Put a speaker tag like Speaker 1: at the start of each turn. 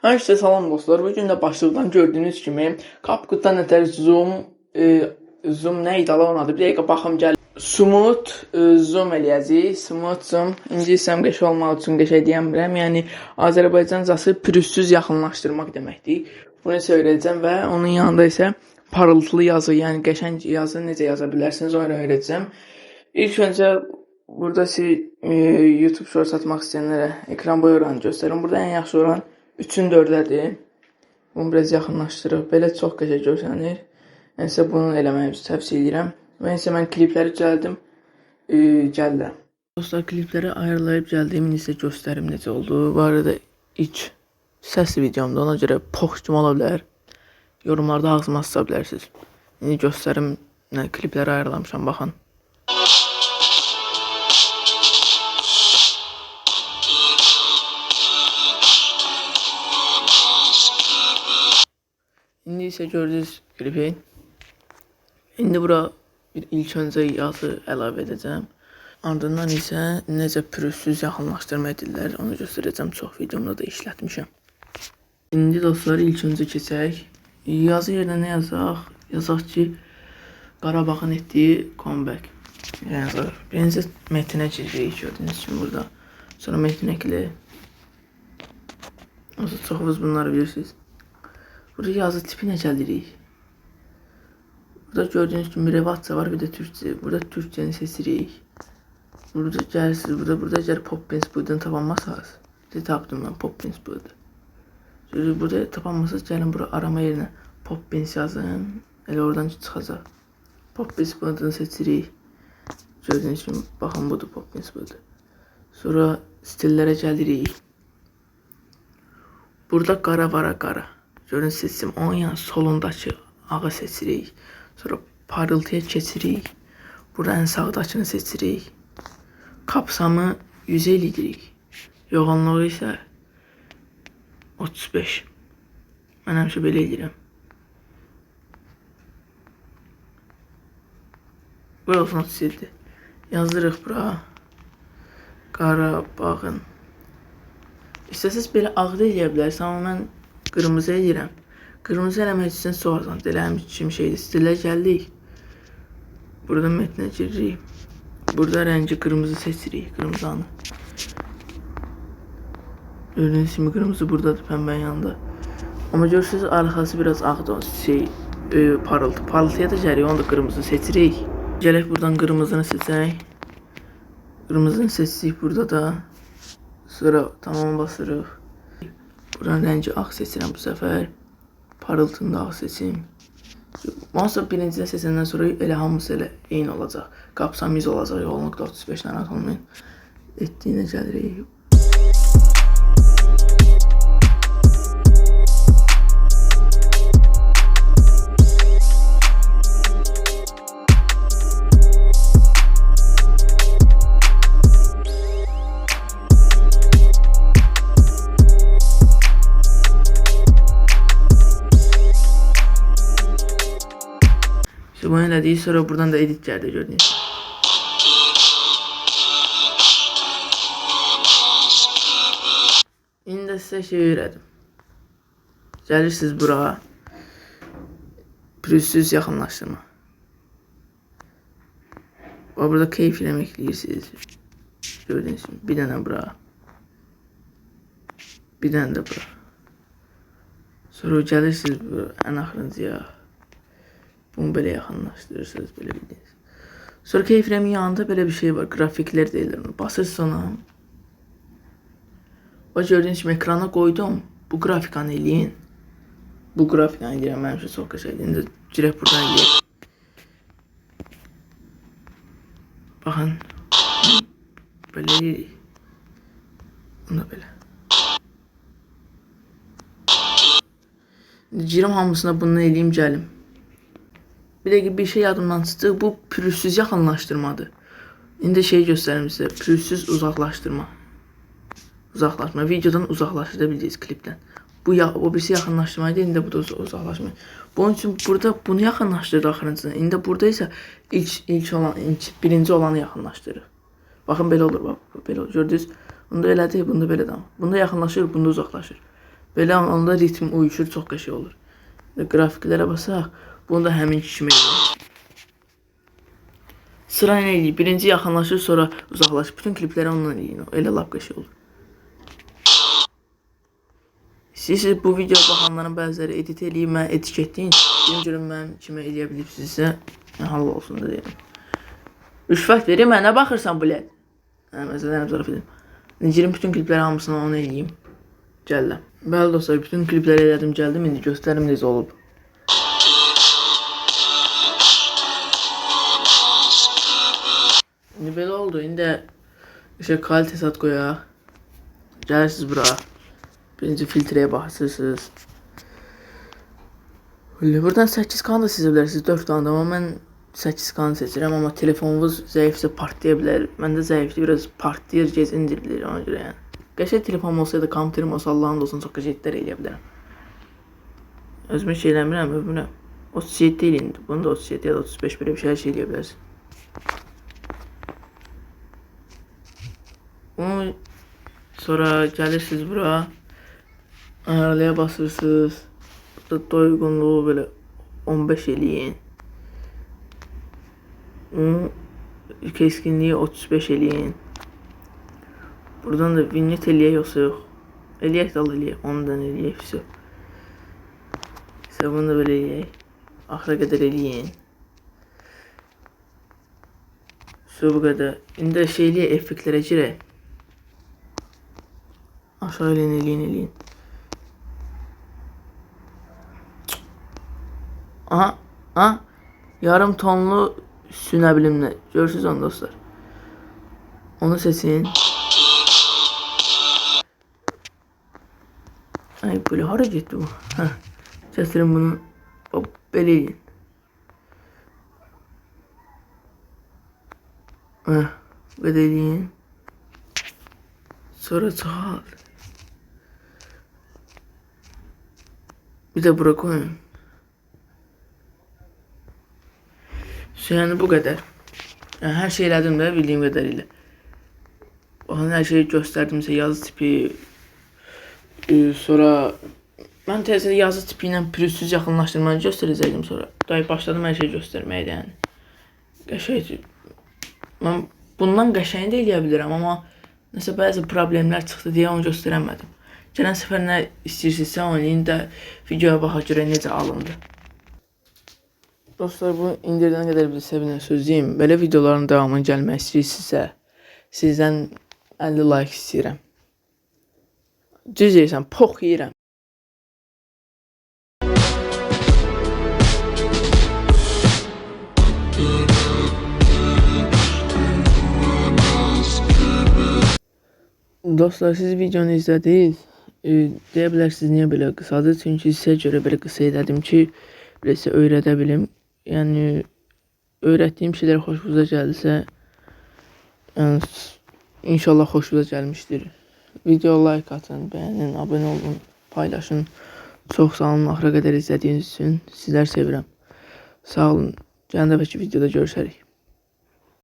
Speaker 1: Hər kəsə salam dostlar. Bu gün də başlıqdan gördüyünüz kimi CapCut'dan nətər zoom nə idi onun adı? Bir dəqiqə baxım gəl. Smooth zoom eləyəcəyik. Smooth zoom. İngiliscəm qəşəng olmaq üçün qəşəng deyəmirəm. Yəni Azərbaycancası pürüzsüz yaxınlaşdırmaq deməkdir. Bunu isə öyrədəcəm və onun yanında isə parıltılı yazı, yəni qəşəng yazı necə yaza bilərsiniz onu öyrədəcəm. İlk öncə burada YouTube Shorts atmaq istəyənlərə ekran boyu oranı göstərim. Burada ən yaxşı oran 3-ün 4-dədir. Bunu biraz yaxınlaşdırıb. Belə çox qəşəng görsənir. Yəni sizə bunu eləməyinizi tövsiyə edirəm. Və isə mən klipləri gəldim. Gəldim. Dostlar, klipləri ayarlayıb gəldiyimi sizə göstərim necə oldu. Bu arada ilk səsli videomda, ona görə pox kimi ola bilər. Yorumlarda ağzıma sıça bilərsiniz. İndi göstərim nə klipləri ayarlamışam, baxın. İndi isə gördüyünüz klipi. İndi bura bir ilk öncə yazı əlavə edəcəm. Ardından isə necə pürüzsüz yaxınlaşdırma edirlər, onu göstərəcəm. Çox videomda da işlətmişəm. İndi dostlar, ilk öncə keçək. Yazı yerinə nə yazaq? Yazaq ki, Qarabağın etdiyi comeback. Yazaq. Birinci metinə giririk, gördüyünüz kimi burada. Sonra metin ekli. Çoxunuz bunları bilirsiniz. Burada yazı tipinə gəlirik. Burada gördüyünüz kimi Revatsa var, bir də Türkçe. Burada Türkçəni seçirik. Burada gəlirsiniz, burada əgər Poppins Bud'unu tapanmasanız, tapdım mən Poppins Bud'u. Burada tapanmasanız, gəlin bura arama yerinə Poppins yazın. Elə oradan çıxacaq. Poppins Bud'unu seçirik. Gördüyünüz kimi, baxın budur Poppins Bud'u. Sonra stillərə gəlirik. Burada qara var, qara. Görün seçim, onun yan solundakı ağı seçirik. Sonra parıltıya keçirik. Burada ən sağdakını seçirik. Kapsamı 150 edirik. Yoğunluğu isə 35. Mən həmişə belə edirəm. Bura olsun 37. Yazdırıq bura. Qarabağın. İstəsiz belə ağda eləyə bilərsiniz, amma mən qırmızı edirəm. Qırmızı eləmək üçün sonradan eləyim kimi şeydir. Stilə gəldik. Burada metinə giririk. Burada rəngi qırmızı seçirik. Qırmızanı. Gördüyünüz kimi qırmızı buradadır, pəmbən yanında. Amma görürsünüz arxası biraz ağdır. Parıltı. Parıltıya da gəlir. Onu da qırmızı seçirik. Gələk buradan qırmızını seçək. Qırmızını seçsik burada da. Sonra tamam basırıq. Buranın rəngi ağ seçirəm bu səfər. Parıltını da ağ seçim. Ondan birincidən seçəndən sonra elə hamısı elə eyni olacaq. Kapsam 100 olacaq, yoğunluqda 35 dənə olmayın. Etdiyinə gəlirik. Bunu elədik, sonra buradan da edit gəldi, gördüyünüz. İndi də sizə şey öyrədim. Gəlirsiniz bura. Pürüzsüz yaxınlaşdırma. Burada keyif eləmək eləyirsiniz. Gördüyünüz kimi. Bir dənə bura. Bir dənə də bura. Sonra gəlirsiniz bura, ən axırıncıya. Bunu belə yaxınlaşdırırsınız, belə bildiniz. Sonra keyfrəmin yanında belə bir şey var, grafiklər deyilir. Basırsınız ona. O gördüyünüz kimi ekrana qoydum. Bu grafikanı eləyin. Bu grafikanı eləyirəm, mənim üçün çox qəşəngdir. İndi girək buradan eləyək. Baxın. Belə eləyirik. Bunu da belə. İndi girim hamısına bunu eləyim, gəlim. Bir dəqiqə bir şey yadımdan çıxdı. Bu pürüzsüz yaxınlaşdırmadır. İndi şey göstərim sizə. Pürüzsüz uzaqlaşdırma. Uzaqlaşma. Videodan uzaqlaşdırda bildiğiniz klipdən. O birisi yaxınlaşdırmaydı. İndi bu da uzaqlaşma. Bunun üçün burada bunu yaxınlaşdırır axırıncısını. İndi burada isə birinci olanı yaxınlaşdırır. Baxın belə olur. Belə olur. Gördünüz. Bunda elədir. Bunda belə də. Bunda yaxınlaşır. Bunda uzaqlaşır. Belə onda ritm uyuşur, çox qəşəng olur. Qrafiklərə basaq, bunu da həmin kimi eləyək. Sıra ilə eləyik. Birinci yaxınlaşır, sonra uzaqlaşır. Bütün klipləri ondan eləyin. Elə lap qəşəng olur. Siz bu videoya baxanların bəziləri edit eləyib, mən etiketləyin. Birinci görüm mənim kimi eləyə bilibsinizsə, hal olsun da deyəm. Rüşvət verir, mənə baxırsan bu led. Məsələn, zaraf edim. Girim bütün klipləri hamısını onu eləyim. Gəldim. Bəli dostlar, bütün klipləri elədim, gəldim. İndi göstərim necə olub. İndi belə oldu. İndi kalitesat qoyaq. Gəlirsiniz bura. Birinci filtrəyə baxırsınız. Buradan 8K da sizə bilərsiniz, 4K da, amma mən 8K seçirəm, amma telefonunuz zəifsə partlaya bilər. Məndə zəifdir, biraz partlayır, gec indirilir ona görə yəni. Qəşəng telefonum olsaydı, kompüterim olsa Allahın olsun, çox qəşənglər eləyə bilərəm. Özümü şey eləmirəm, ömürəm. 37 deyil indi, bunu da 37 ya da 35 belə bir şey eləyə bilərsin. Sonra gəlirsiniz bura, ayarlaya basırsınız. Burada doyğunluğu belə 15 eləyin. Keskinliği 35 eləyin. Buradan da vignette eləyək yoxsa yox. Eləyək dal eləyək. Ondan eləyək. Bunu da belə eləyək. Axıra qədər eləyin. Bu qədər. İndi şey eləyək, effektlərə girək. Aşağı eləyin. Aha. Yarım tonlu sünə bilimlə. Görürsünüz onu dostlar. Onu seçin. Ay böyle hara getdi bu? Kəsirim bunu. Belə eləyin. Belə eləyin. Sonra çıxar. Bir də bura qoyun. Yəni bu qədər. Hər şey elədim də bildiyim qədərilə. Baxın, hər şeyi göstərdimsə yazı tipi. Sonra mən tezdə yazı tipi ilə pürüzsüz yaxınlaşdırmanı göstərəcəkdim sonra. Dayı başladım hər şeyi göstərməkdə yəni. Qəşəngdir. Mən bundan qəşəng də eləyə bilirəm, amma nəsə bəzi problemlər çıxdı deyə onu göstərəmədim. Gələn səfər nə istəyirsinizsə onu indi videoya baxa görə necə alındı. Dostlar, bu indirdən qədər bir sevinən sözlüyüm. Belə videoların devamını gəlmək istəyirsinizsə, sizdən 50 like istəyirəm. Düz deyirsən, pox yeyirəm. Dostlar, siz videonu izlədiniz. Deyə bilərsiniz, niyə belə qısadır? Çünki sizə görə belə qısa elədim ki, sizə öyrədə bilim. Yəni, öyrətdiyim şeylər xoşunuza gəldisə, inşallah xoşunuza gəlmişdir. Video like atın, bəyənin, abunə olun, paylaşın. Çox sağ olun, axıra qədər izlədiyiniz üçün. Sizlər sevirəm. Sağ olun. Gələn dəfəki videoda görüşərik.